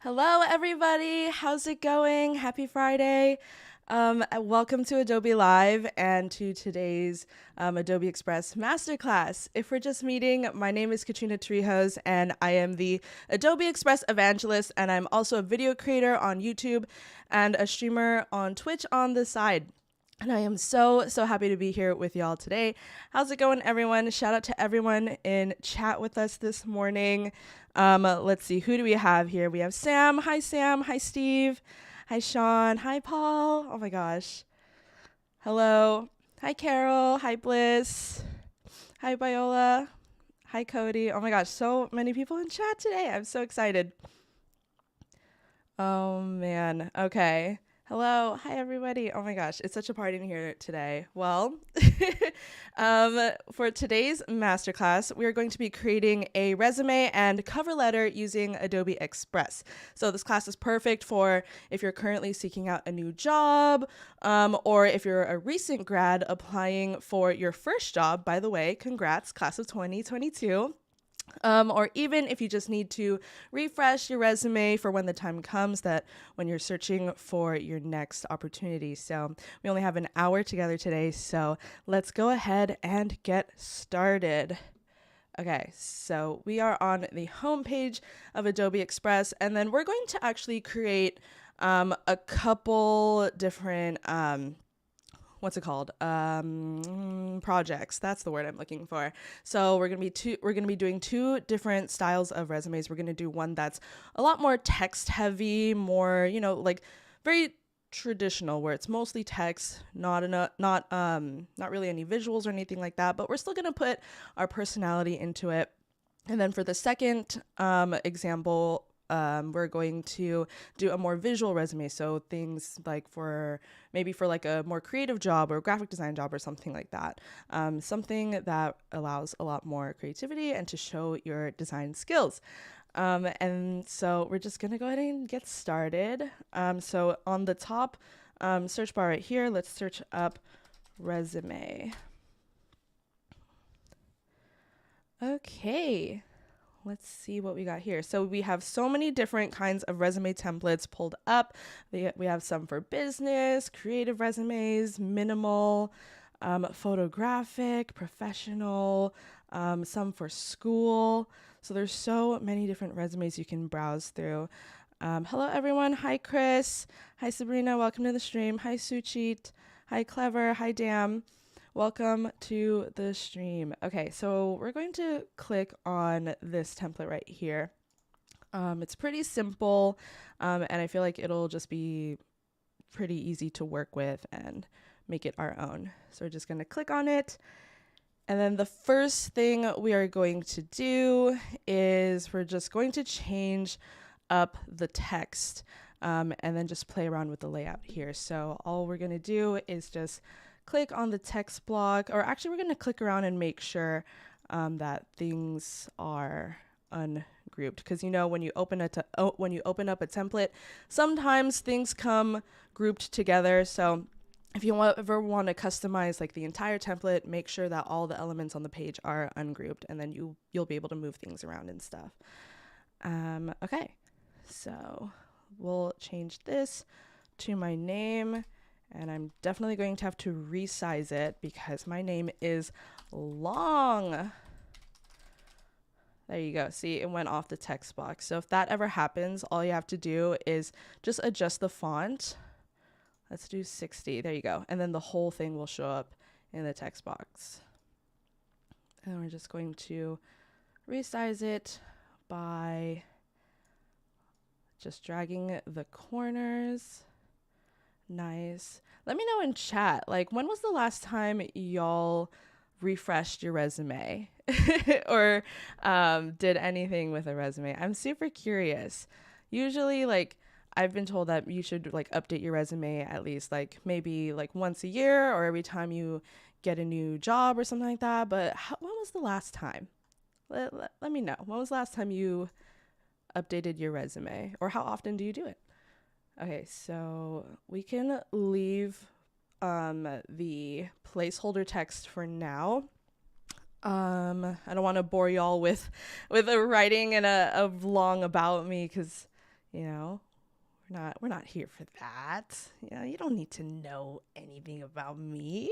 Hello, everybody. How's it going? Happy Friday. Welcome to Adobe Live and to today's Adobe Express Masterclass. If we're just meeting, my name is Katrina Torrijos and I am the Adobe Express Evangelist, and I'm also a video creator on YouTube and a streamer on Twitch on the side. And I am so happy to be here with y'all today. How's it going, everyone? Shout out to everyone in chat with us this morning. Let's see, who do we have here? We have Sam. Hi, Sam. Hi, Steve. Hi, Sean. Hi, Paul. Oh my gosh. Hello. Hi, Carol. Hi, Bliss. Hi, Viola. Hi, Cody. Oh my gosh, so many people in chat today. I'm so excited. Oh man. Okay. Hello. Hi, everybody. Oh my gosh, it's such a party in here today. Well, for today's masterclass, we are going to be creating a resume and cover letter using Adobe Express. So this class is perfect for if you're currently seeking out a new job, or if you're a recent grad applying for your first job. By the way, congrats, class of 2022. Or even if you just need to refresh your resume for when the time comes that when you're searching for your next opportunity. So we only have an hour together today, so let's go ahead and get started. Okay, so we are on the home page of Adobe Express, and then we're going to actually create a couple different projects. That's the word I'm looking for. So we're gonna be doing two different styles of resumes. We're gonna do one that's a lot more text heavy, more, like very traditional, where it's mostly text, not really any visuals or anything like that, but we're still gonna put our personality into it. And then for the second example, we're going to do a more visual resume. So things like for like a more creative job or graphic design job or something like that. Something that allows a lot more creativity and to show your design skills. And so we're just going to go ahead and get started. So on the top search bar right here, let's search up resume. Okay. Let's see what we got here. So we have so many different kinds of resume templates pulled up. We have some for business, creative resumes, minimal, photographic, professional, some for school. So there's so many different resumes you can browse through. Hello, everyone. Hi, Chris. Hi, Sabrina. Welcome to the stream. Hi, Suchit. Hi, Clever. Hi, Dam. Welcome to the stream. Okay, so we're going to click on this template right here. It's pretty simple, and I feel like it'll just be pretty easy to work with and make it our own. So we're just going to click on it. And then the first thing we are going to do is we're just going to change up the text, and then just play around with the layout here. So all we're going to do is just click on the text block, or actually we're going to click around and make sure that things are ungrouped, because when you open up a template, sometimes things come grouped together. So if you ever want to customize like the entire template, make sure that all the elements on the page are ungrouped, and then you'll be able to move things around and stuff. Okay, so we'll change this to my name. And I'm definitely going to have to resize it because my name is long. There you go. See, it went off the text box. So if that ever happens, all you have to do is just adjust the font. Let's do 60. There you go. And then the whole thing will show up in the text box. And we're just going to resize it by just dragging the corners. Nice. Let me know in chat, like, when was the last time y'all refreshed your resume or did anything with a resume? I'm super curious. Usually, like, I've been told that you should like update your resume at least like maybe like once a year or every time you get a new job or something like that. But when was the last time? Let me know. When was the last time you updated your resume, or how often do you do it? Okay, so we can leave the placeholder text for now. I don't want to bore y'all with a writing and a long about me, because You know, we're not here for that. You know, you don't need to know anything about me.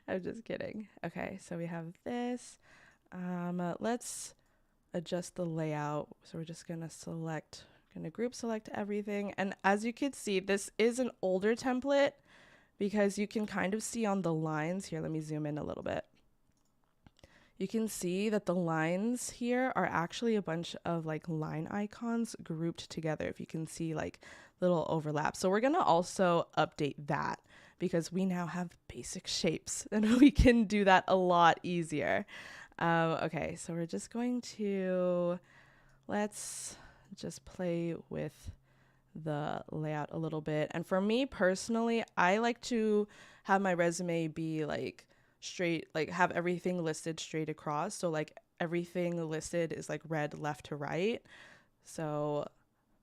I'm just kidding. Okay, so we have this. Let's adjust the layout. So we're just gonna group select everything. And as you can see, this is an older template because you can kind of see on the lines here. Let me zoom in a little bit. You can see that the lines here are actually a bunch of like line icons grouped together. If you can see like little overlaps. So we're going to also update that because we now have basic shapes and we can do that a lot easier. Okay, so we're just going to, let's just play with the layout a little bit. And for me personally, I like to have my resume be like straight, like have everything listed straight across. So like everything listed is like read left to right. So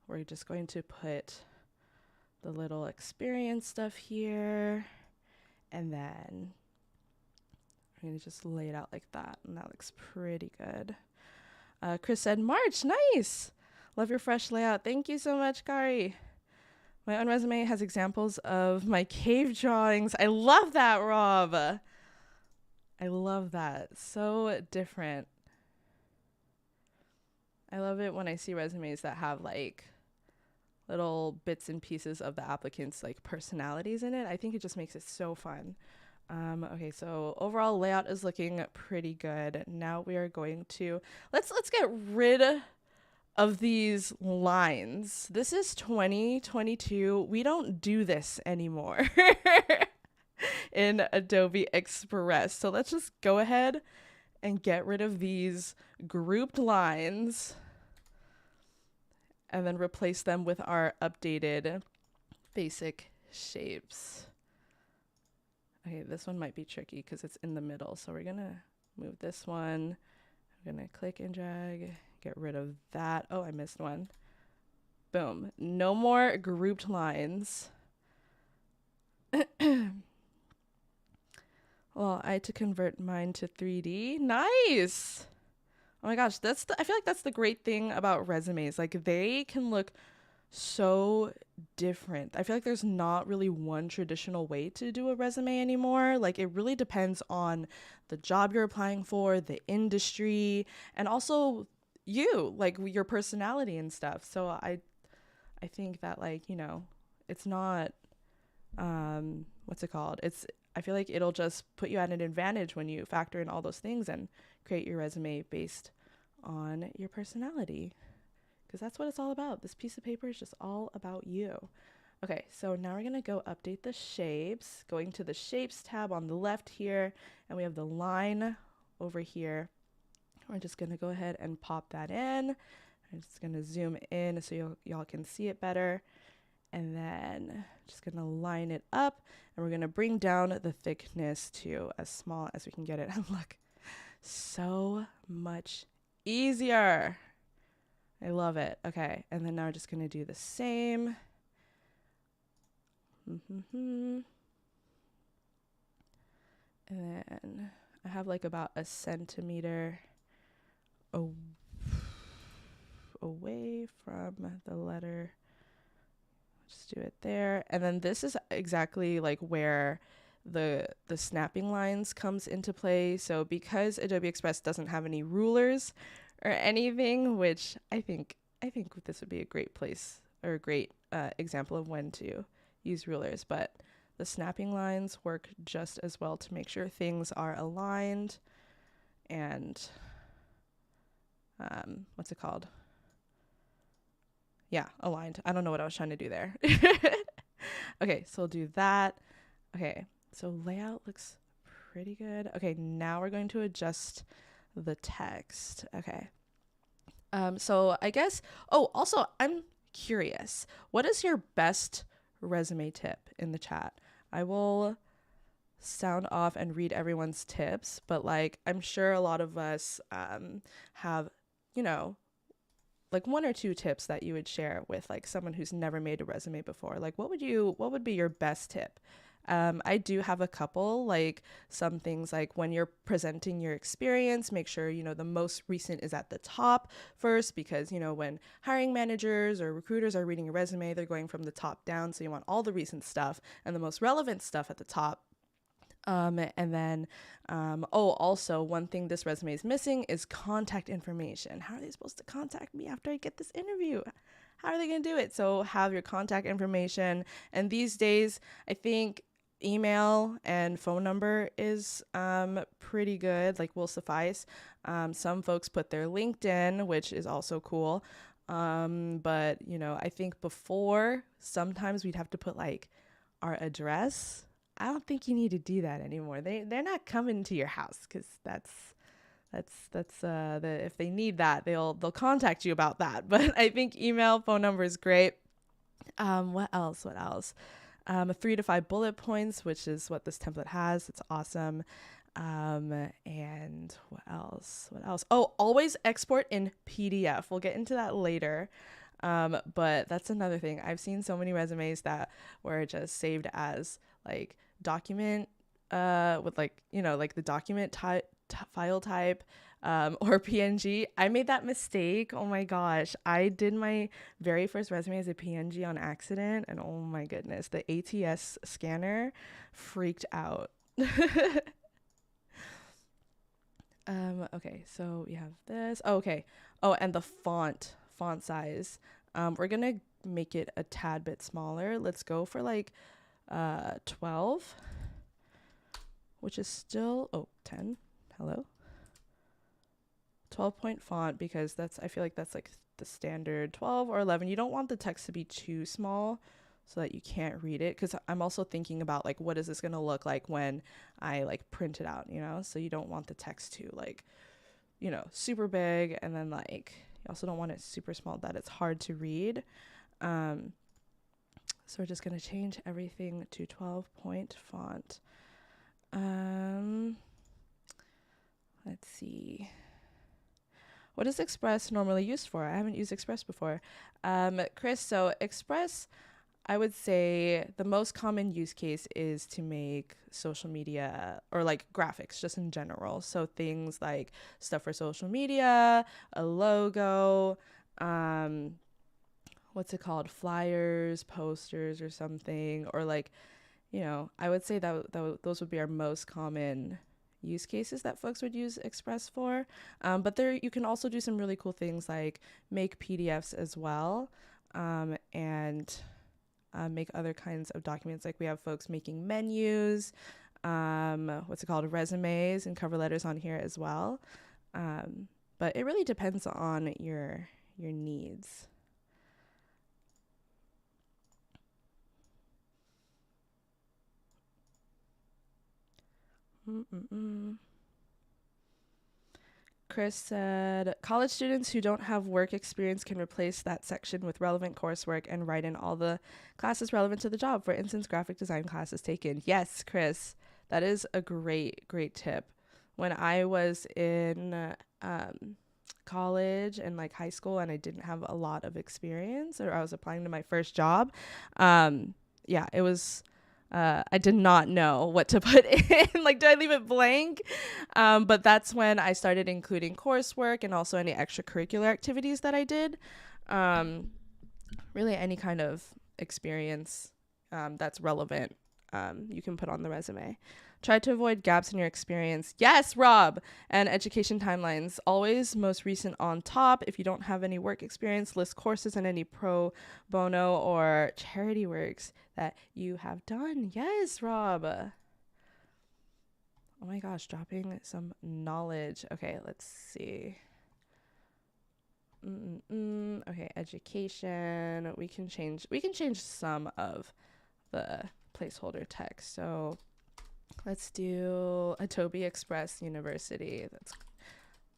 we're just going to put the little experience stuff here, and then I'm going to just lay it out like that. And that looks pretty good. Chris said, March, nice. Love your fresh layout. Thank you so much, Kari. My own resume has examples of my cave drawings. I love that, Rob. I love that. So different. I love it when I see resumes that have like little bits and pieces of the applicant's like personalities in it. I think it just makes it so fun. Okay, so overall layout is looking pretty good. Now we are going to, let's get rid of these lines. This is 2022. We don't do this anymore in Adobe Express. So let's just go ahead and get rid of these grouped lines and then replace them with our updated basic shapes. Okay, this one might be tricky because it's in the middle. So we're gonna move this one. I'm gonna click and drag, get rid of that. Oh, I missed one. Boom. No more grouped lines. Well, I had to convert mine to 3D. Nice. Oh my gosh, I feel like that's the great thing about resumes. Like they can look so different. I feel like there's not really one traditional way to do a resume anymore. Like it really depends on the job you're applying for, the industry, and also you, like your personality and stuff. So I think that like, you know, it's not what's it called? I feel like it'll just put you at an advantage when you factor in all those things and create your resume based on your personality. Because that's what it's all about. This piece of paper is just all about you. Okay, so now we're going to go update the shapes. Going to the Shapes tab on the left here, and we have the line over here. We're just going to go ahead and pop that in. I'm just going to zoom in so y'all can see it better. And then just going to line it up, and we're going to bring down the thickness to as small as we can get it. And look, so much easier. I love it. Okay, and then now we're just going to do the same. And then I have like about a centimeter away from the letter. Just do it there. And then this is exactly like where the snapping lines comes into play. So because Adobe Express doesn't have any rulers or anything, which I think this would be a great place or a great example of when to use rulers, but the snapping lines work just as well to make sure things are aligned and what's it called? Yeah, aligned. I don't know what I was trying to do there. Okay, so we'll do that. Okay, so layout looks pretty good. Okay, now we're going to adjust the text. Okay. So I guess, also I'm curious, what is your best resume tip in the chat? I will sound off and read everyone's tips, but like, I'm sure a lot of us have, you know, like one or two tips that you would share with like someone who's never made a resume before. Like what would be your best tip I do have a couple, like some things like when you're presenting your experience, make sure, the most recent is at the top first, because, when hiring managers or recruiters are reading a resume, they're going from the top down. So you want all the recent stuff and the most relevant stuff at the top. And then, also one thing this resume is missing is contact information. How are they supposed to contact me after I get this interview? How are they going to do it? So have your contact information. And these days, I think email and phone number is pretty good, like will suffice. Some folks put their LinkedIn, which is also cool. But, I think before, sometimes we'd have to put like our address. I don't think you need to do that anymore. They're not coming to your house, because that's if they need that, they'll contact you about that. But I think email, phone number is great. What else? 3 to 5 bullet points, which is what this template has. It's awesome. And what else? Oh, always export in PDF. We'll get into that later. But that's another thing. I've seen so many resumes that were just saved as like document, with like, like the document file type, or PNG. I made that mistake. Oh my gosh. I did my very first resume as a PNG on accident, and oh my goodness, the ATS scanner freaked out. Okay, so we have this. Oh, okay. Oh, and the font size. We're gonna make it a tad bit smaller. Let's go for like 12, which is still 10. Hello. 12-point font, because I feel like that's like the standard. 12 or 11. You don't want the text to be too small so that you can't read it, because I'm also thinking about like, what is this going to look like when I like print it out, so you don't want the text to like, super big, and then like you also don't want it super small that it's hard to read. So we're just going to change everything to 12-point font. Let's see. What is Express normally used for? I haven't used Express before. Chris, so Express, I would say the most common use case is to make social media or like graphics just in general. So things like stuff for social media, a logo, what's it called? Flyers, posters or something, or like, I would say that those would be our most common use cases that folks would use Express for. But there, you can also do some really cool things like make PDFs as well, and make other kinds of documents. Like we have folks making menus, resumes and cover letters on here as well. But it really depends on your needs. Chris said, college students who don't have work experience can replace that section with relevant coursework and write in all the classes relevant to the job. For instance, graphic design classes taken. Yes, Chris, that is a great tip. When I was in college and like high school, and I didn't have a lot of experience, or I was applying to my first job, it was... I did not know what to put in. Like, do I leave it blank? But that's when I started including coursework and also any extracurricular activities that I did. Really any kind of experience that's relevant, you can put on the resume. Try to avoid gaps in your experience. Yes, Rob. And education timelines. Always most recent on top. If you don't have any work experience, list courses and any pro bono or charity works that you have done. Yes, Rob. Oh my gosh, dropping some knowledge. Okay, let's see. Okay, education. We can change some of the placeholder text. So let's do Adobe Express University.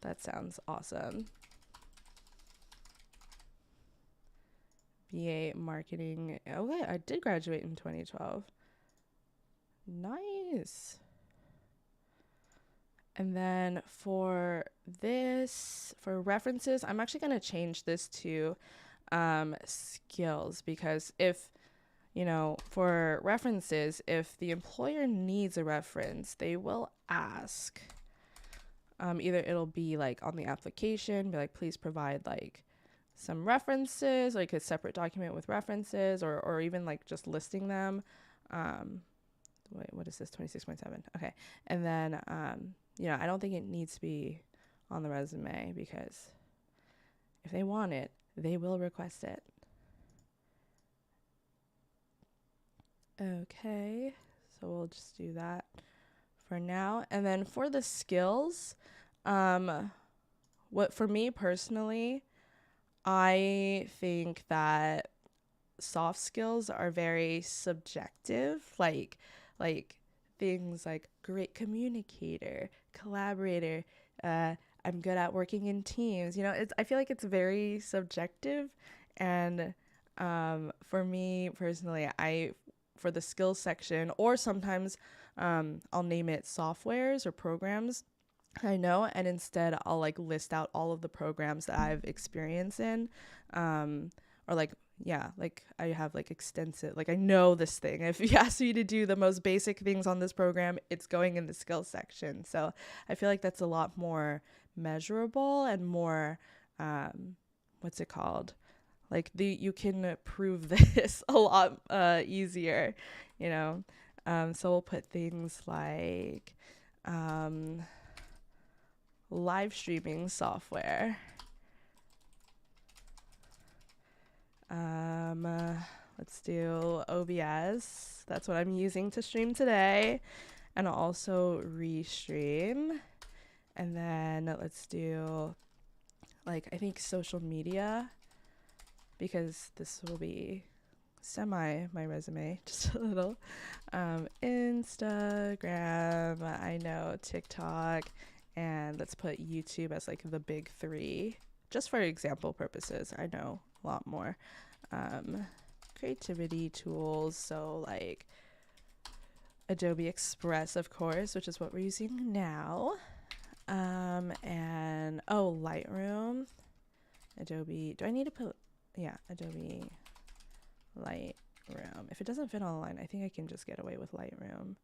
That sounds awesome. BA Marketing. Okay, I did graduate in 2012. Nice. And then for references, I'm actually going to change this to skills, because if you know, for references, if the employer needs a reference, they will ask. Either it'll be like on the application, be like, please provide like some references, like a separate document with references, or even like just listing them. Wait, what is this? 26.7. Okay. And then, you know, I don't think it needs to be on the resume, because if they want it, they will request it. Okay. So we'll just do that for now. And then for the skills, what for me personally, I think that soft skills are very subjective, like things like great communicator, collaborator, I'm good at working in teams. You know, I feel like it's very subjective, and for me personally, for the skills section, or sometimes I'll name it softwares or programs I know, and instead I'll like list out all of the programs that I've experienced in, or like, yeah, like I have like extensive, like I know this thing. If you ask me to do the most basic things on this program, it's going in the skills section. So I feel like that's a lot more measurable and more, what's it called? Like you can prove this a lot easier, you know? So we'll put things like, live streaming software. Let's do OBS. That's what I'm using to stream today. And also Restream. And then let's do, like, I think social media, because this will be my resume, just a little. Instagram, I know, TikTok, and let's put YouTube as like the big three, just for example purposes. I know a lot more. Creativity tools, so like Adobe Express, of course, which is what we're using now. And Lightroom, Adobe. Do I need to put, yeah, Adobe Lightroom. If it doesn't fit online, I think I can just get away with Lightroom.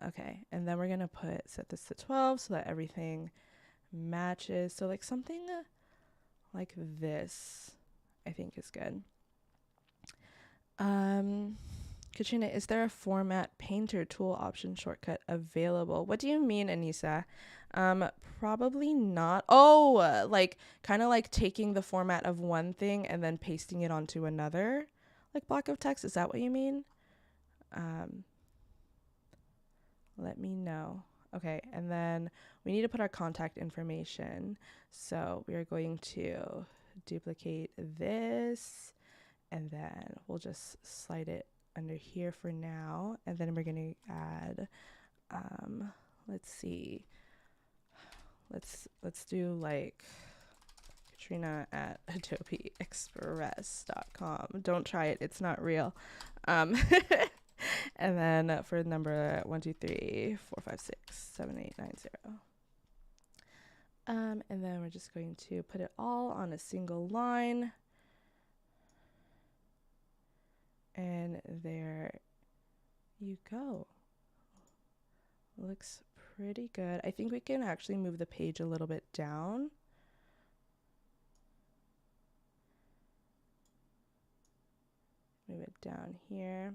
Okay, and then we're gonna set this to 12 so that everything matches. So like something like this, I think is good. Katrina, is there a format painter tool option shortcut available? What do you mean, Anissa? Probably not. Oh, like kind of like taking the format of one thing and then pasting it onto another, like block of text. Is that what you mean? Let me know. Okay, and then we need to put our contact information. So we are going to duplicate this, and then we'll just slide it under here for now. And then we're going to add, let's see. Let's do like Katrina at adobeexpress.com. Don't try it. It's not real. And then for number 1, 2, 3, 4, 5, 6, 7, 8, 9, 0. And then we're just going to put it all on a single line. And there you go. Looks pretty good. I think we can actually move the page a little bit down. Move it down here.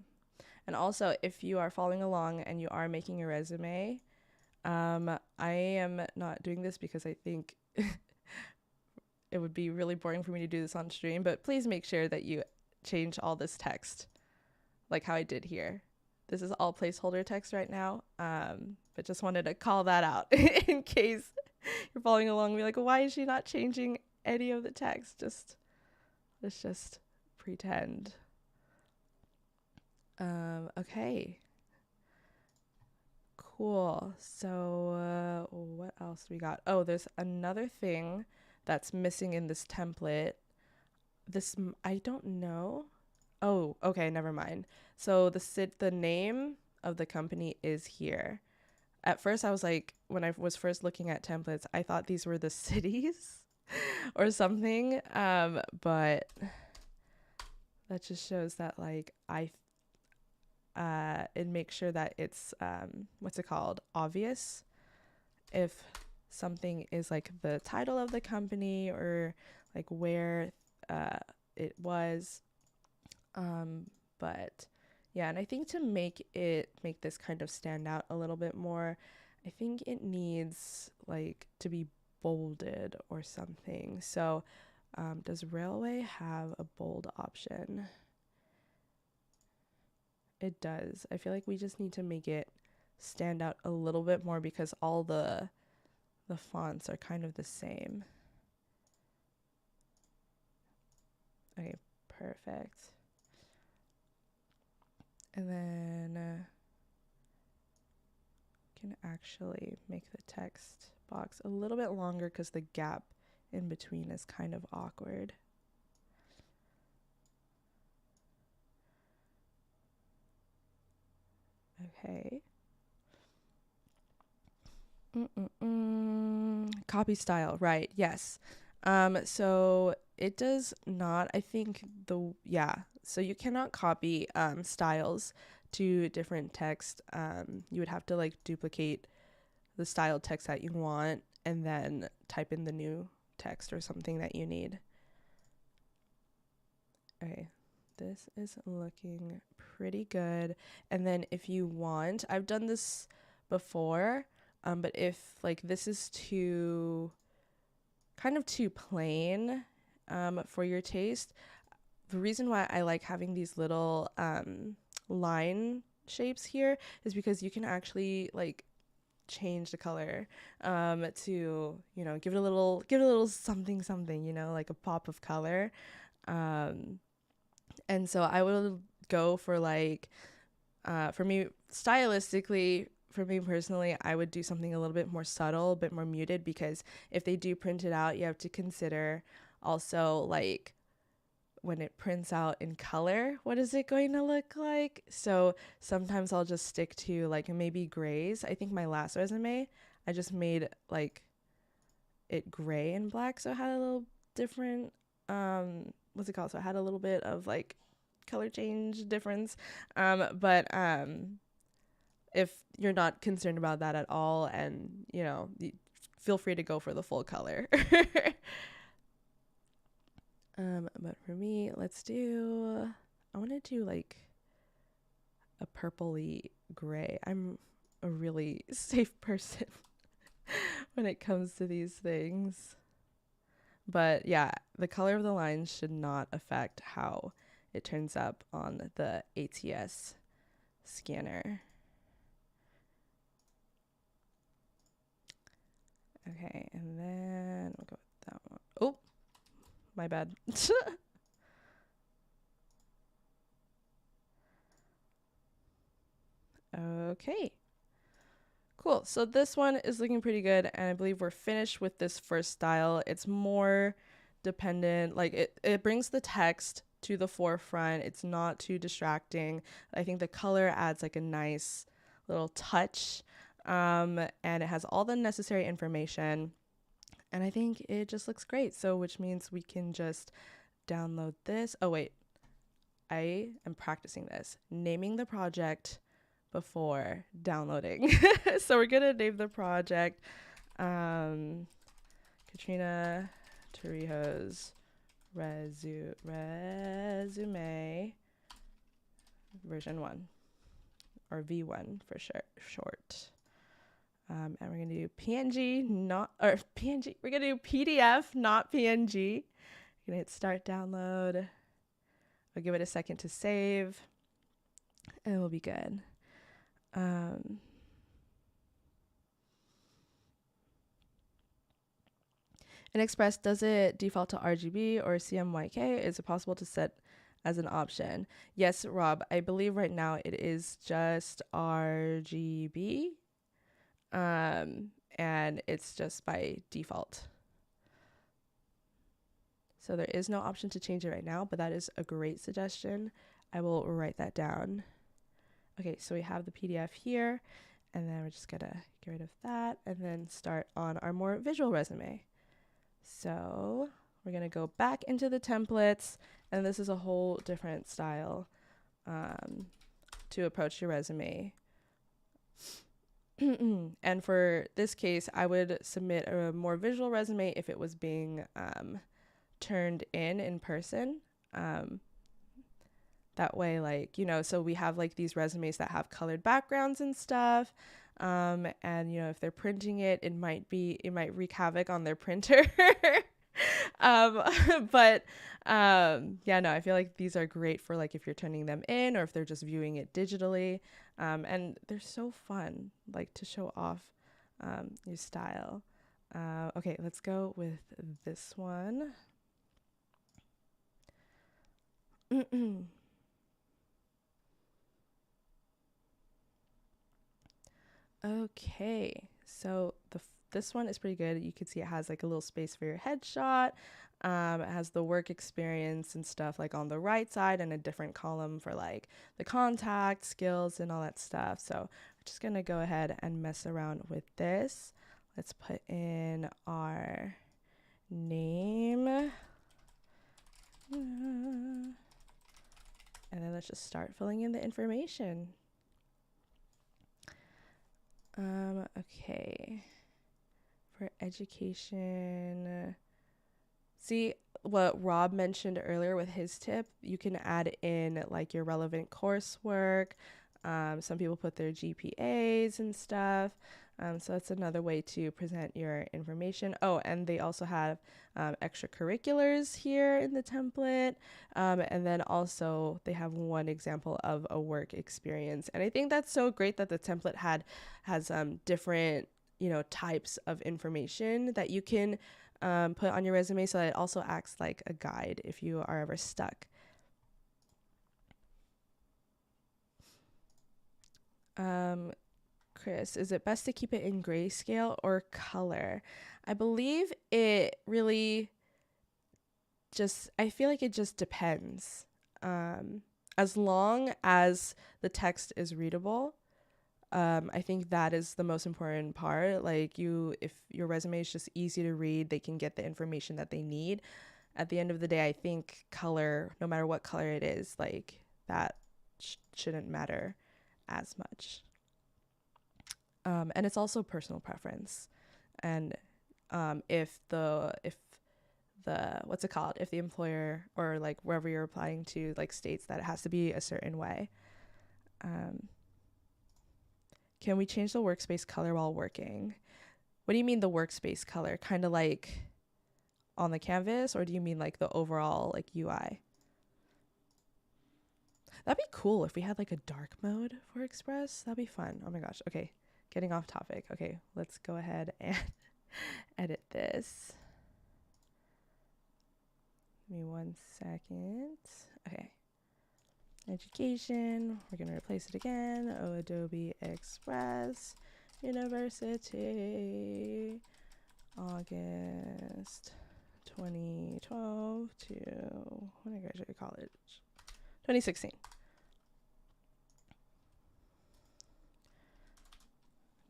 And also, if you are following along and you are making a resume, I am not doing this because I think it would be really boring for me to do this on stream, but please make sure that you change all this text like how I did here. This is all placeholder text right now, but just wanted to call that out in case you're following along and be like, why is she not changing any of the text? Let's just pretend. Okay. Cool. So what else we got? Oh, there's another thing that's missing in this template. I don't know. Oh, okay, never mind. So the name of the company is here. At first I was like, when I was first looking at templates, I thought these were the cities or something. But that just shows that like it makes sure that it's what's it called, obvious if something is like the title of the company or like where it was. But yeah, and I think to make this kind of stand out a little bit more, I think it needs like to be bolded or something. So does Railway have a bold option? It does. I feel like we just need to make it stand out a little bit more because all the fonts are kind of the same. Okay, perfect. And then can actually make the text box a little bit longer because the gap in between is kind of awkward. Okay. Copy style, right? Yes. So it does not, I think so you cannot copy styles to different text. You would have to like duplicate the styled text that you want and then type in the new text or something that you need. Okay, this is looking pretty good. And then if you want, I've done this before, but if like this is too plain for your taste, the reason why I like having these little line shapes here is because you can actually like change the color to, you know, give it a little something, you know, like a pop of color. And so I would go for like for me stylistically, for me personally, I would do something a little bit more subtle, a bit more muted, because if they do print it out, you have to consider also like when it prints out in color, what is it going to look like? So sometimes I'll just stick to like maybe grays. I think my last resume, I just made like it gray and black, so it had a little different what's it called? So it had a little bit of like color change difference. But if you're not concerned about that at all, and you know, feel free to go for the full color. But for me, I want to do like a purpley gray. I'm a really safe person when it comes to these things. But yeah, the color of the lines should not affect how it turns up on the ATS scanner. Okay, and then we'll go with that one. Oh, my bad. Okay. Cool. So this one is looking pretty good, and I believe we're finished with this first style. It's more dependent, like it brings the text to the forefront. It's not too distracting. I think the color adds like a nice little touch, and it has all the necessary information, and I think it just looks great. So which means we can just download this. Oh wait, I am practicing this, naming the project before downloading. So we're gonna name the project Katrina Torrijos resume version 1, or V1 for short. And we're gonna do PNG, we're gonna do PDF, not PNG. We're gonna hit start download. I'll give it a second to save, and we'll be good. In Express, does it default to RGB or CMYK? Is it possible to set as an option? Yes, Rob, I believe right now it is just RGB, and it's just by default. So there is no option to change it right now, but that is a great suggestion. I will write that down. Okay, so we have the PDF here, and then we're just gonna get rid of that and then start on our more visual resume. So we're going to go back into the templates, and this is a whole different style to approach your resume. And for this case, I would submit a more visual resume if it was being turned in person. That way, like, you know, so we have like these resumes that have colored backgrounds and stuff. And, you know, if they're printing it, it might wreak havoc on their printer. But yeah, no, I feel like these are great for like if you're turning them in or if they're just viewing it digitally. And they're so fun, like to show off your style. Okay, let's go with this one. Okay, so this one is pretty good. You can see it has like a little space for your headshot. It has the work experience and stuff like on the right side and a different column for like the contact, skills, and all that stuff. So we're just gonna go ahead and mess around with this. Let's put in our name. And then let's just start filling in the information. Okay. For education, see what Rob mentioned earlier with his tip, you can add in like your relevant coursework. Some people put their GPAs and stuff. So that's another way to present your information. Oh, and they also have extracurriculars here in the template. And then also they have one example of a work experience. And I think that's so great that the template has different, you know, types of information that you can put on your resume, so that it also acts like a guide if you are ever stuck. Chris, is it best to keep it in grayscale or color? I believe it really I feel like it just depends. As long as the text is readable, I think that is the most important part. Like if your resume is just easy to read, they can get the information that they need. At the end of the day, I think color, no matter what color it is, like that shouldn't matter as much. And it's also personal preference. And if the what's it called? If the employer or like wherever you're applying to like states that it has to be a certain way. Can we change the workspace color while working? What do you mean the workspace color? Kind of like on the canvas, or do you mean like the overall like UI? That'd be cool if we had like a dark mode for Express. That'd be fun. Oh my gosh. Okay, getting off topic. Okay, let's go ahead and edit this. Give me 1 second. Okay. Education. We're going to replace it again. Adobe Express University. August 2012 to when I graduated college. 2016.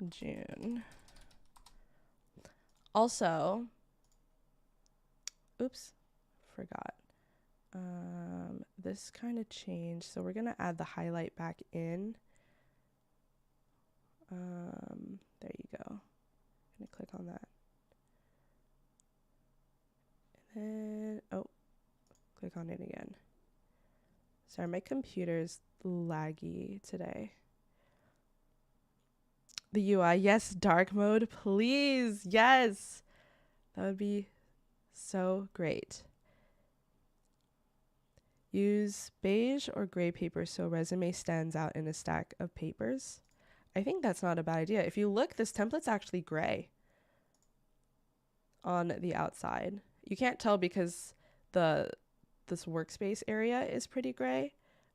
June. Also, oops, forgot. This kind of changed, so we're gonna add the highlight back in. There you go. I'm gonna click on that. And then, click on it again. Sorry, my computer's laggy today. The UI, yes, dark mode, please, yes. That would be so great. Use beige or gray paper so resume stands out in a stack of papers. I think that's not a bad idea. If you look, this template's actually gray on the outside. You can't tell because this workspace area is pretty gray.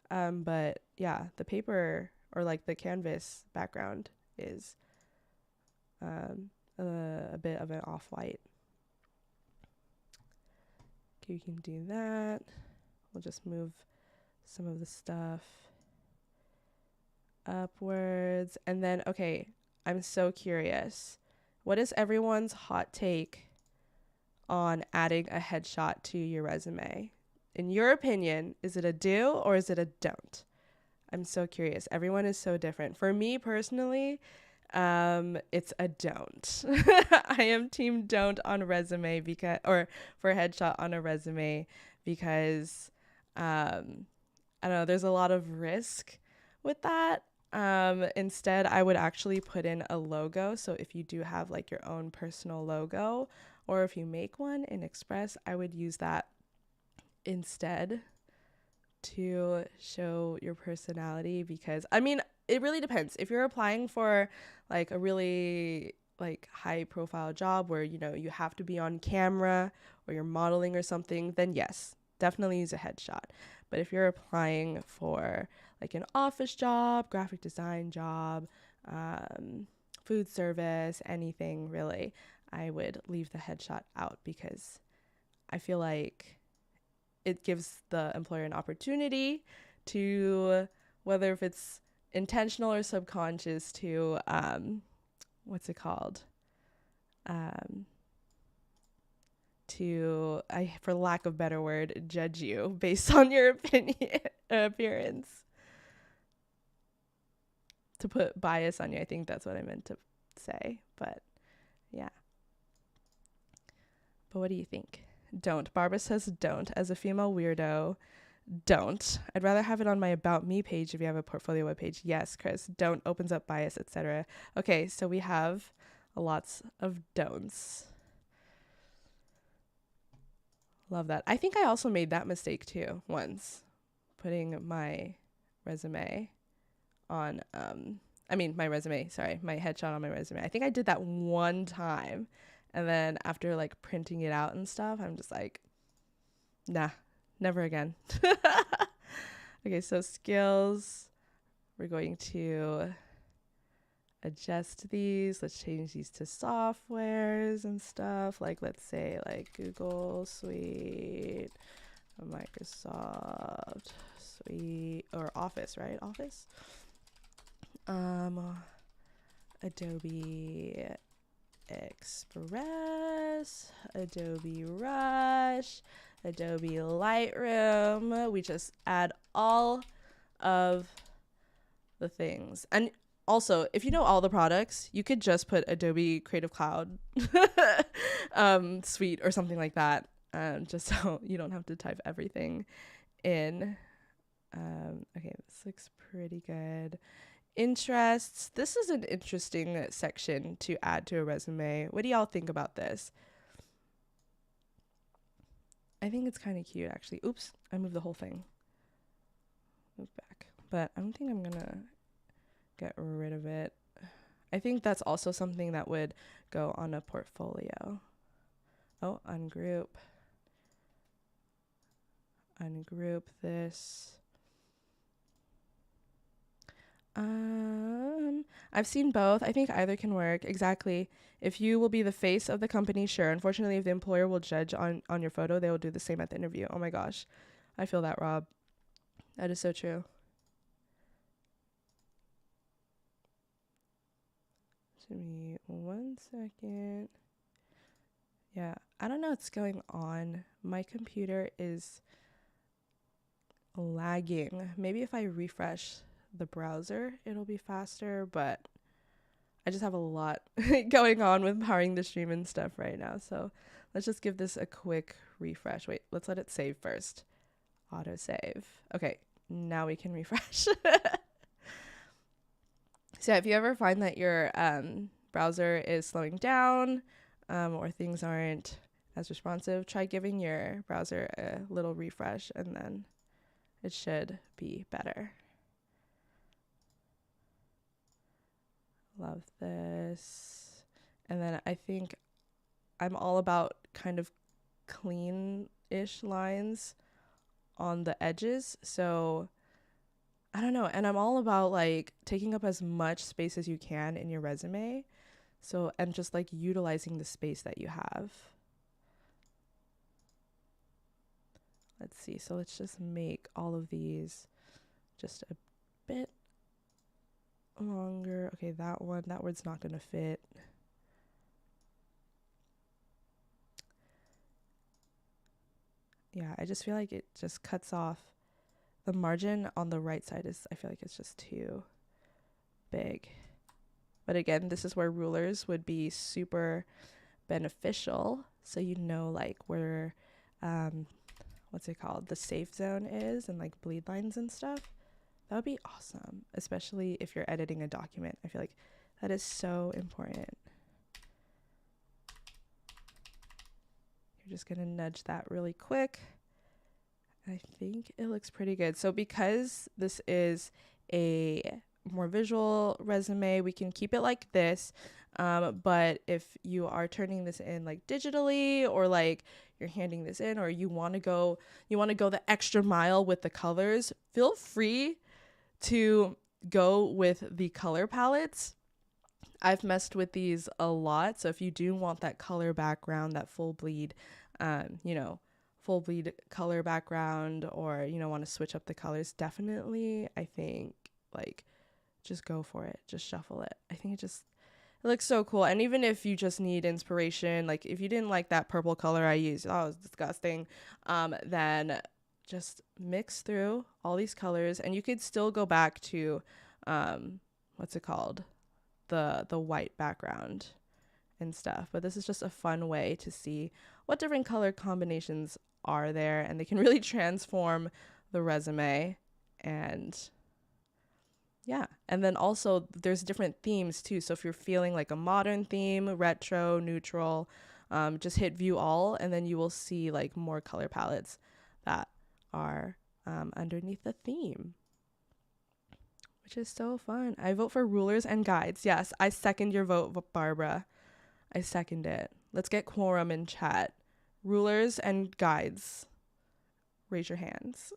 But yeah, the paper or like the canvas background is a bit of an off-white. Okay, you can do that. We'll just move some of the stuff upwards. And then, okay, I'm so curious. What is everyone's hot take on adding a headshot to your resume? In your opinion, is it a do or is it a don't? I'm so curious. Everyone is so different. For me personally, it's a don't. I am team don't on resume or for headshot on a resume because, I don't know, there's a lot of risk with that. Instead, I would actually put in a logo. So if you do have like your own personal logo, or if you make one in Express, I would use that instead to show your personality, because I mean, it really depends. If you're applying for like a really like high profile job where, you know, you have to be on camera or you're modeling or something, then yes, definitely use a headshot. But if you're applying for like an office job, graphic design job, food service, anything really, I would leave the headshot out, because I feel like it gives the employer an opportunity to, whether if it's intentional or subconscious, to what's it called? To, for lack of better word, judge you based on your opinion, appearance. To put bias on you. I think that's what I meant to say. But yeah. But what do you think? Don't. Barbara says don't. As a female weirdo, don't. I'd rather have it on my About Me page if you have a portfolio web page. Yes, Chris. Don't opens up bias, etc. Okay, so we have lots of don'ts. Love that. I think I also made that mistake too once, putting my resume on, my headshot on my resume. I think I did that one time. And then after like printing it out and stuff, I'm just like, nah, never again. Okay, so skills. We're going to adjust these. Let's change these to softwares and stuff. Like, let's say like Google Suite, Microsoft Suite, or Office, right? Office. Adobe Express, Adobe Rush, Adobe Lightroom. We just add all of the things. And also, if you know all the products, you could just put Adobe Creative Cloud suite or something like that, just so you don't have to type everything in. Okay, this looks pretty good. Interests. This is an interesting section to add to a resume. What do y'all think about this? I think it's kind of cute, actually. Oops, I moved the whole thing. Move back. But I don't think I'm gonna get rid of it. I think that's also something that would go on a portfolio. Oh, ungroup. Ungroup this. I've seen both. I think either can work. Exactly. If you will be the face of the company, sure. Unfortunately, if the employer will judge on your photo, they will do the same at the interview. Oh my gosh. I feel that, Rob. That is so true. Give me 1 second. Yeah, I don't know what's going on. My computer is lagging. Maybe if I refresh the browser, it'll be faster, but I just have a lot going on with powering the stream and stuff right now. So let's just give this a quick refresh. Wait, let's let it save first. Auto save. Okay, now we can refresh. So if you ever find that your browser is slowing down, or things aren't as responsive, try giving your browser a little refresh and then it should be better. Love this. And then I think I'm all about kind of clean-ish lines on the edges. So I don't know. And I'm all about like taking up as much space as you can in your resume. So, and just like utilizing the space that you have. Let's see. So let's just make all of these just a bit longer. Okay, that word's not going to fit. yeah, I just feel like it just cuts off the margin on the right side I feel like it's just too big. But again, this is where rulers would be super beneficial. So you know like where what's it called? The safe zone is, and like bleed lines and stuff. That would be awesome, especially if you're editing a document. I feel like that is so important. You're just gonna nudge that really quick. I think it looks pretty good. So because this is a more visual resume, we can keep it like this. But if you are turning this in like digitally, or like you're handing this in, or you want to go the extra mile with the colors, feel free to go with the color palettes. I've messed with these a lot. So if you do want that color background, that full bleed, full bleed color background, or, want to switch up the colors, definitely, I think, like, just go for it. Just shuffle it. I think it looks so cool. And even if you just need inspiration, like if you didn't like that purple color I used, oh, it was disgusting, then just mix through all these colors, and you could still go back to, what's it called? The white background and stuff. But this is just a fun way to see what different color combinations are there, and they can really transform the resume. And yeah, and then also there's different themes too. So if you're feeling like a modern theme, retro, neutral, just hit view all, and then you will see like more color palettes that are underneath the theme, which is so fun. I vote for rulers and guides. Yes, I second your vote, Barbara. I second it. Let's get quorum in chat. Rulers and guides. Raise your hands.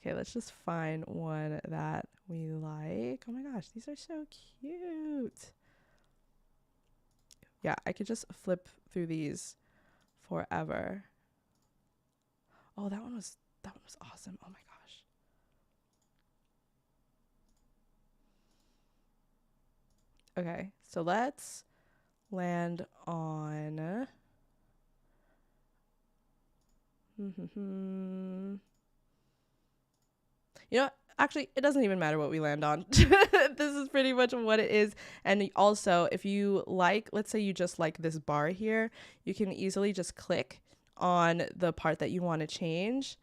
Okay, let's just find one that we like. Oh my gosh, these are so cute. Yeah, I could just flip through these forever. Oh, that one was awesome. Oh my gosh. Okay, so let's land on actually, it doesn't even matter what we land on. This is pretty much what it is. And also, if you like, let's say you just like this bar here, you can easily just click on the part that you want to change,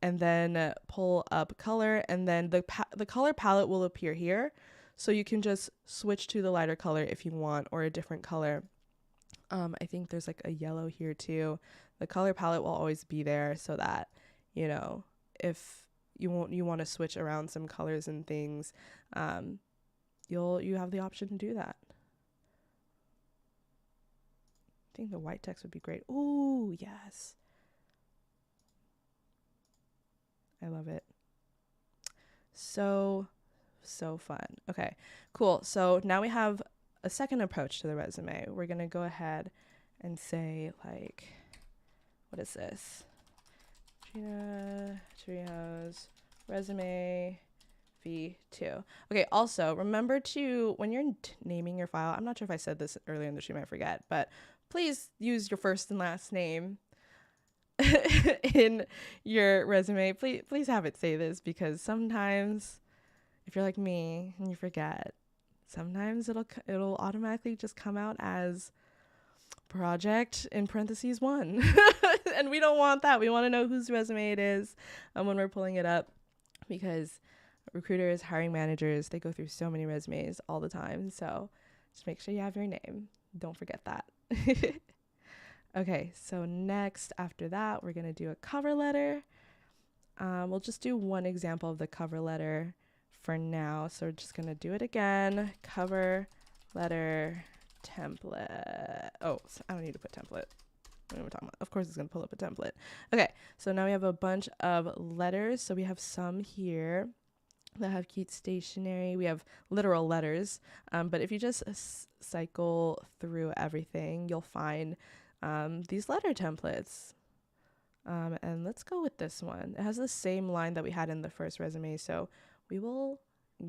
and then pull up color, and then the color palette will appear here. So you can just switch to the lighter color if you want, or a different color. I think there's like a yellow here too. The color palette will always be there, so that, if you want to switch around some colors and things, you have the option to do that. I think the white text would be great. Ooh, yes. I love it. So fun. Okay, cool. So now we have a second approach to the resume. We're going to go ahead and say, like, what is this? Katrina Torrijos resume V2. Okay, also remember to, when you're naming your file, I'm not sure if I said this earlier in the stream, I forget, but please use your first and last name in your resume. Please have it say this, because sometimes if you're like me and you forget, sometimes it'll automatically just come out as project in parentheses 1. And we don't want that. We want to know whose resume it is when we're pulling it up, because recruiters, hiring managers, they go through so many resumes all the time. So just make sure you have your name. Don't forget that. Okay, so next after that, we're going to do a cover letter. We'll just do one example of the cover letter for now. So we're just going to do it again. Cover letter template. Oh, so I don't need to put template. What are we talking about? Of course it's going to pull up a template. Okay, so now we have a bunch of letters. So we have some here that have cute stationery. We have literal letters. But if you just cycle through everything, you'll find these letter templates. And let's go with this one. It has the same line that we had in the first resume, so we will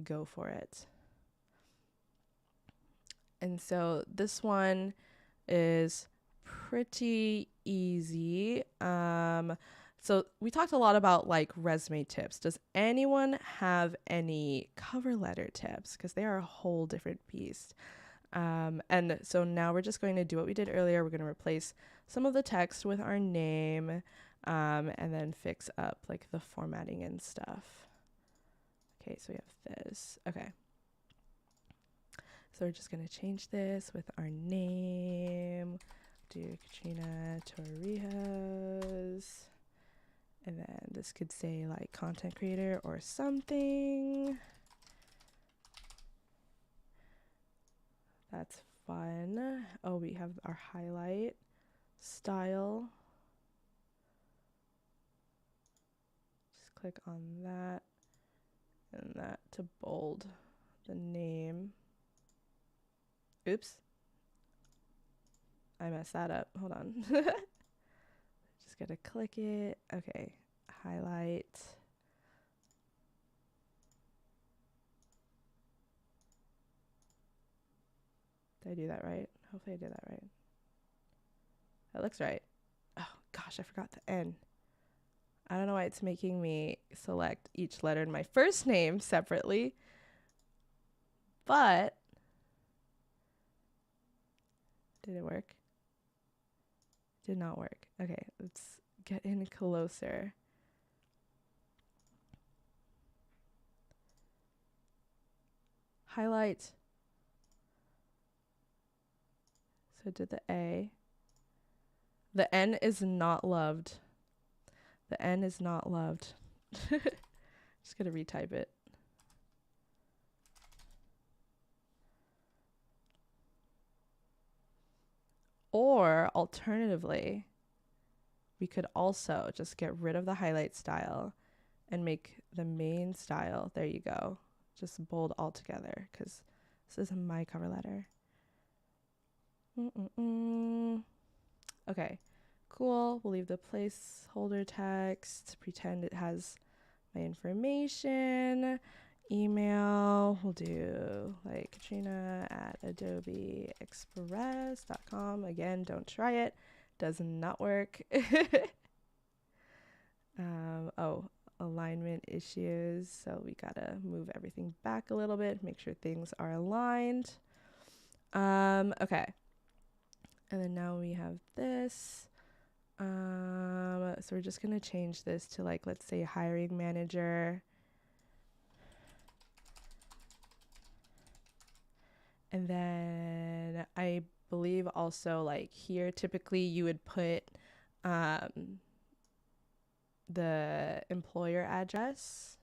go for it. And so this one is pretty easy. So we talked a lot about like resume tips. Does anyone have any cover letter tips? Because they are a whole different beast. And so now we're just going to do what we did earlier. We're going to replace some of the text with our name, and then fix up like the formatting and stuff. Okay, so we have this. Okay. So we're just going to change this with our name. Do Katrina Torrijos. And then this could say like content creator or something. That's fun. Oh, we have our highlight style. Just click on that and that to bold the name. Oops. I messed that up. Hold on. Just gotta click it. Okay. Highlight. Did I do that right? Hopefully I did that right. That looks right. Oh gosh, I forgot the N. I don't know why it's making me select each letter in my first name separately, but did it work? Did not work. Okay, let's get in closer. Highlight. So did the A. The N is not loved. The N is not loved. Just gonna retype it. Or alternatively, we could also just get rid of the highlight style and make the main style, there you go, just bold all together, because this is my cover letter. Okay, cool. We'll leave the placeholder text, pretend it has my information. Email, we'll do like Katrina at adobeexpress.com. Again, don't try it. Does not work. Oh, alignment issues. So we gotta move everything back a little bit, make sure things are aligned. Okay. And then now we have this. So we're just gonna change this to like, let's say hiring manager. And then I believe also like here, typically you would put the employer address.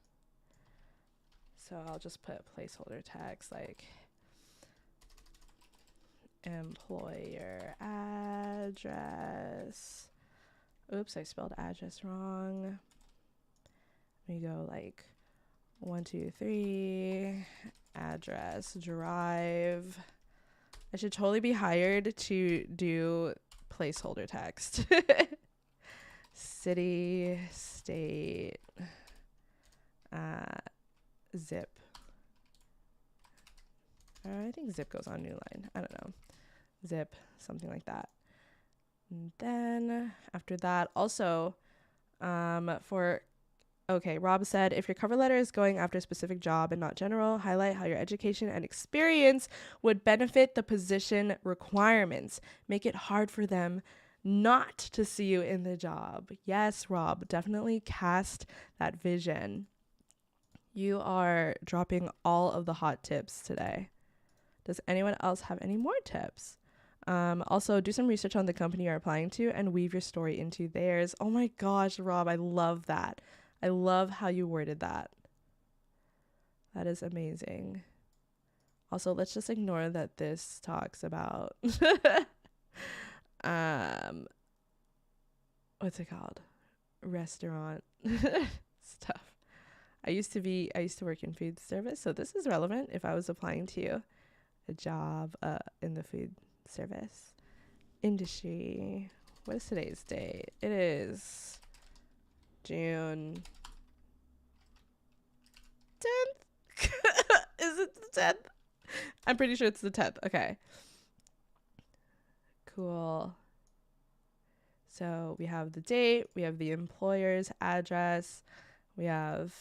So I'll just put placeholder text like employer address. Oops, I spelled address wrong. We go like 1, 2, 3, address, drive. I should totally be hired to do placeholder text. City, state, zip. I think zip goes on new line. I don't know. Zip, something like that. And then after that, also okay, Rob said, if your cover letter is going after a specific job and not general, highlight how your education and experience would benefit the position requirements. Make it hard for them not to see you in the job. Yes, Rob, definitely cast that vision. You are dropping all of the hot tips today. Does anyone else have any more tips? Also, do some research on the company you're applying to and weave your story into theirs. Oh my gosh, Rob, I love that. I love how you worded that. That is amazing. Also, let's just ignore that this talks about what's it called? Restaurant stuff. I used to work in food service, so this is relevant if I was applying to a job in the food service industry. What is today's date? It is June 10th. Is it the 10th? I'm pretty sure it's the 10th. Okay. Cool. So we have the date, we have the employer's address, we have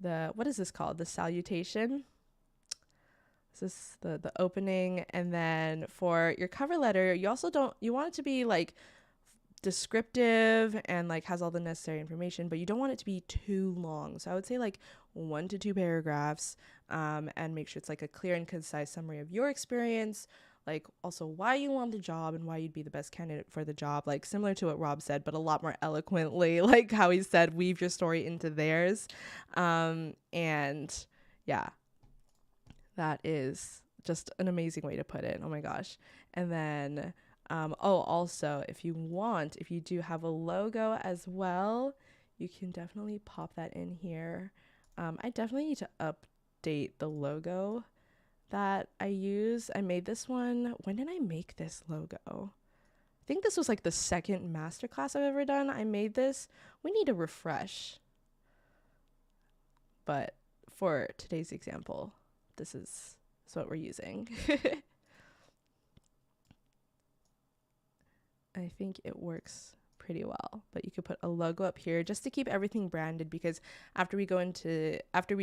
the, what is this called? The salutation. This is the opening. And then for your cover letter, you also you want it to be like descriptive and like has all the necessary information, but you don't want it to be too long. So I would say like 1 to 2 paragraphs, and make sure it's like a clear and concise summary of your experience, like also why you want the job and why you'd be the best candidate for the job, like similar to what Rob said, but a lot more eloquently, like how he said, weave your story into theirs. And yeah, that is just an amazing way to put it. Oh my gosh. And then also, if you do have a logo as well, you can definitely pop that in here. I definitely need to update the logo that I use. I made this one. When did I make this logo? I think this was like the second masterclass I've ever done. I made this. We need a refresh. But for today's example, this is what we're using. I think it works pretty well, but you could put a logo up here just to keep everything branded, because after we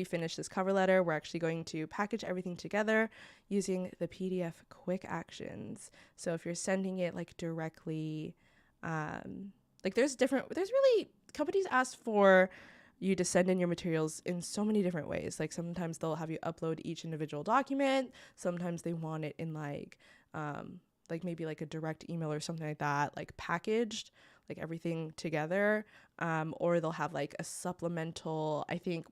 finish this cover letter, we're actually going to package everything together using the PDF quick actions. So if you're sending it like directly, companies ask for you to send in your materials in so many different ways. Like sometimes they'll have you upload each individual document. Sometimes they want it in like maybe like a direct email or something like that, like packaged, like everything together. Or they'll have like a supplemental, I think,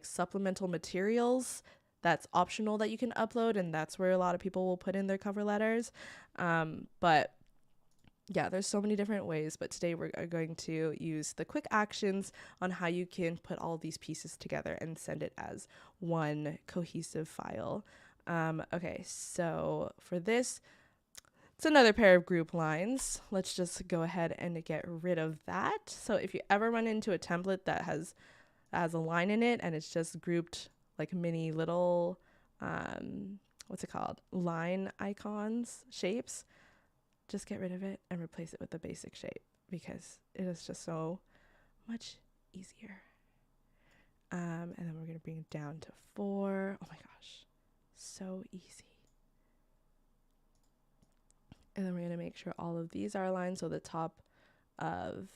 supplemental materials that's optional that you can upload. And that's where a lot of people will put in their cover letters. But yeah, there's so many different ways, but today we're going to use the quick actions on how you can put all these pieces together and send it as one cohesive file. Okay, so for this, it's another pair of group lines. Let's just go ahead and get rid of that. So if you ever run into a template that has a line in it and it's just grouped like mini little, line icons, shapes, just get rid of it and replace it with the basic shape, because it is just so much easier. And then we're going to bring it down to 4. Oh my gosh, so easy. And then we're going to make sure all of these are aligned, so the top of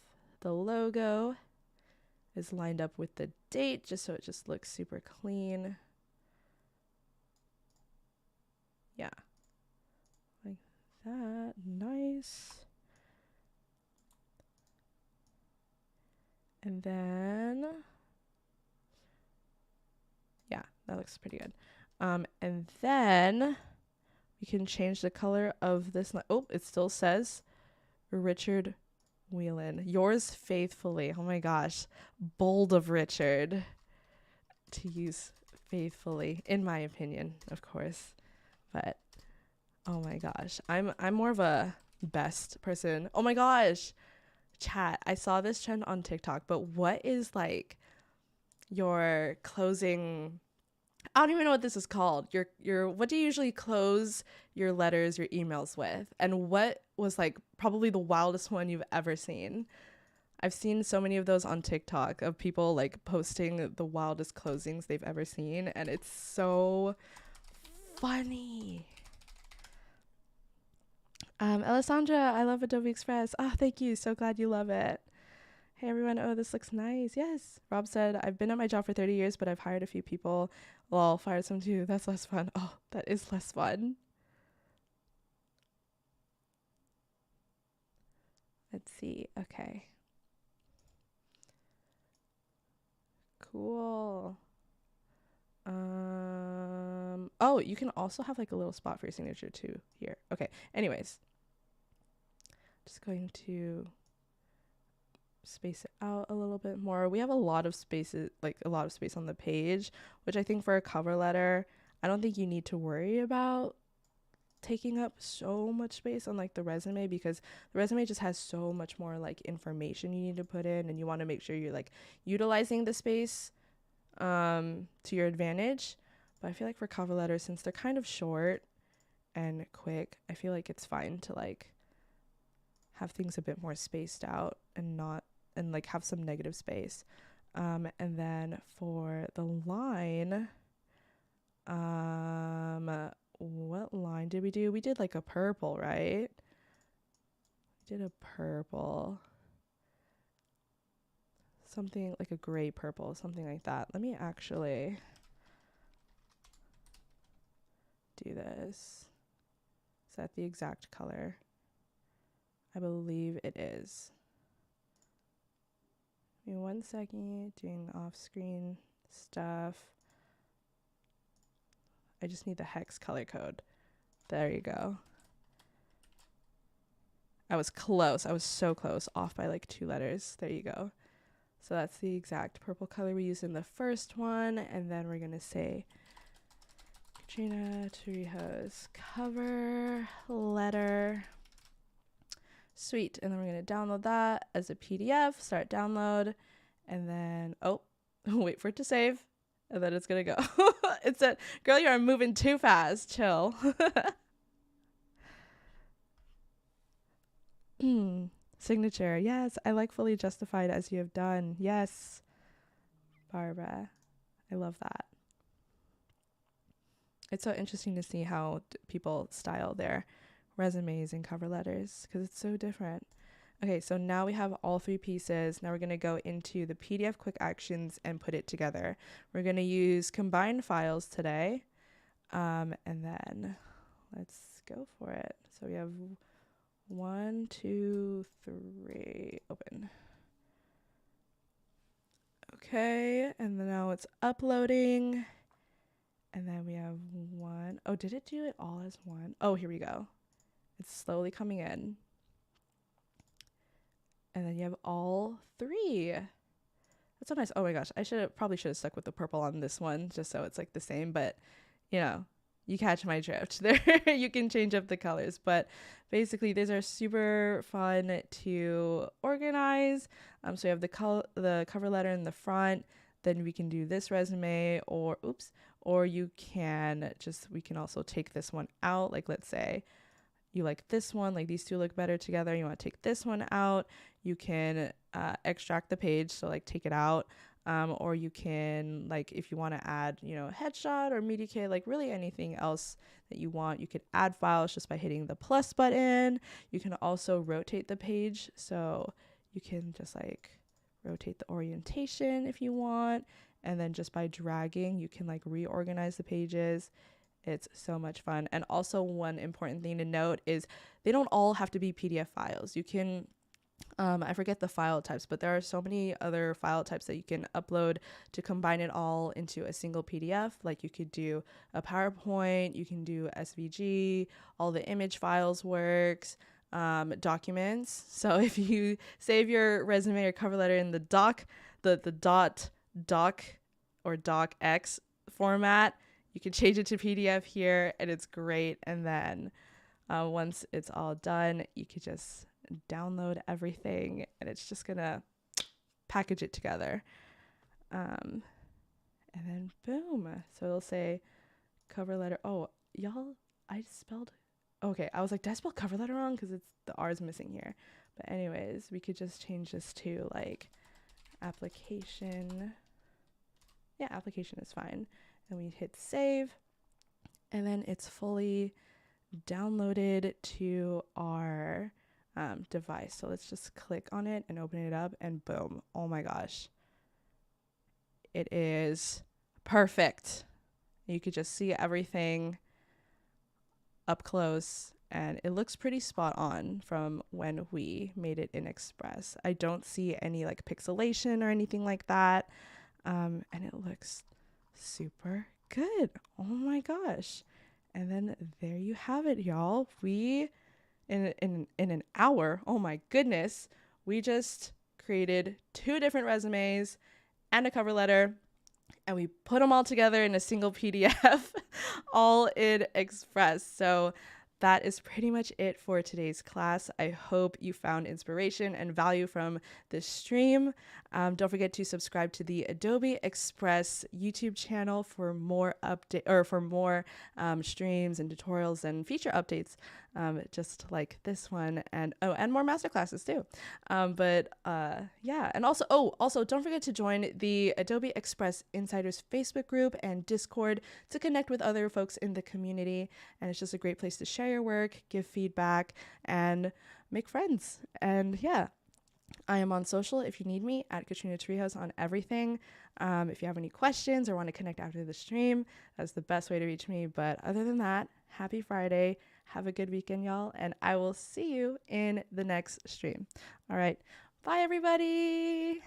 the logo is lined up with the date, just so it just looks super clean. Yeah. Like that. Nice. And then, yeah, that looks pretty good. And then we can change the color of this. Oh, it still says Richard Whelan. Yours faithfully. Oh my gosh. Bold of Richard to use faithfully, in my opinion, of course. But oh my gosh. I'm more of a best person. Oh my gosh. Chat. I saw this trend on TikTok, but what is like your closing, I don't even know what this is called. Your what do you usually close your letters, your emails with? And what was like probably the wildest one you've ever seen? I've seen so many of those on TikTok of people like posting the wildest closings they've ever seen, and it's so funny. Alessandra, I love Adobe Express. Oh, thank you. So glad you love it. Hey everyone, oh, this looks nice. Yes. Rob said, I've been at my job for 30 years, but I've hired a few people. Well, I'll fire some too. That's less fun. Oh, that is less fun. Let's see. Okay. Cool. Oh, you can also have like a little spot for your signature too here. Okay. Anyways, just going to space it out a little bit more. We have a lot of spaces, like a lot of space on the page, which I think for a cover letter, I don't think you need to worry about taking up so much space on like the resume, because the resume just has so much more like information you need to put in, and you want to make sure you're like utilizing the space to your advantage. But I feel like for cover letters, since they're kind of short and quick, I feel like it's fine to like have things a bit more spaced out and like have some negative space. And then for the line, what line did we do? We did like a purple, right? We did a purple. Something like a gray purple, something like that. Let me actually do this. Is that the exact color? I believe it is. Give me 1 second, doing off-screen stuff. I just need the hex color code. There you go. I was close. I was so close. Off by like 2 letters. There you go. So that's the exact purple color we used in the first one. And then we're going to say Katrina Torrijos cover letter. Sweet. And then we're going to download that as a PDF. Start download. And then, oh, wait for it to save. And then it's going to go. It said, girl, you are moving too fast. Chill. Signature. Yes, I like fully justified as you have done. Yes, Barbara. I love that. It's so interesting to see how people style their resumes and cover letters because it's so different. Okay, so now we have all 3 pieces. Now we're going to go into the PDF quick actions and put it together. We're going to use combined files today. And then let's go for it. So we have 1, 2, 3, open. Okay, and then now it's uploading. And then we have 1. Oh, did it do it all as 1? Oh, here we go. It's slowly coming in. And then you have all 3. That's so nice. Oh my gosh, I probably should have stuck with the purple on this one just so it's like the same, but you know, you catch my drift there. You can change up the colors, but basically these are super fun to organize. So you have the cover letter in the front, then we can do this resume or we can also take this one out. Like let's say you like this one, like these 2 look better together. You want to take this one out. You can extract the page, so like take it out. Or you can, like, if you want to add, you know, headshot or media kit, like really anything else that you want, you could add files just by hitting the plus button. You can also rotate the page. So you can just like rotate the orientation if you want. And then just by dragging, you can like reorganize the pages. It's so much fun. And also one important thing to note is they don't all have to be PDF files. You can, I forget the file types, but there are so many other file types that you can upload to combine it all into a single PDF. Like you could do a PowerPoint, you can do SVG, all the image files works, documents. So if you save your resume or cover letter in the doc or docx format, you can change it to PDF here and it's great. And then once it's all done, you could just download everything and it's just gonna package it together. And then boom. So it'll say cover letter. Oh, y'all, I spelled. Okay, I was like, did I spell cover letter wrong? Because it's the R is missing here. But anyways, we could just change this to like application. Yeah, application is fine. And we hit save. And then it's fully downloaded to our device. So let's just click on it and open it up and boom. Oh my gosh. It is perfect. You could just see everything up close and it looks pretty spot on from when we made it in Express. I don't see any like pixelation or anything like that. And it looks super good. Oh my gosh. And then there you have it, y'all. We in an hour, oh my goodness, we just created 2 different resumes and a cover letter, and we put them all together in a single PDF, all in Express. So that is pretty much it for today's class. I hope you found inspiration and value from this stream. Don't forget to subscribe to the Adobe Express YouTube channel for more streams and tutorials and feature updates, just like this one, and more masterclasses too. Yeah, and also don't forget to join the Adobe Express Insiders Facebook group and Discord to connect with other folks in the community. And it's just a great place to share your work, give feedback, and make friends. And yeah, I am on social if you need me at Katrina Torrijos on everything. If you have any questions or want to connect after the stream, that's the best way to reach me. But other than that, happy Friday. Have a good weekend, y'all. And I will see you in the next stream. All right. Bye, everybody.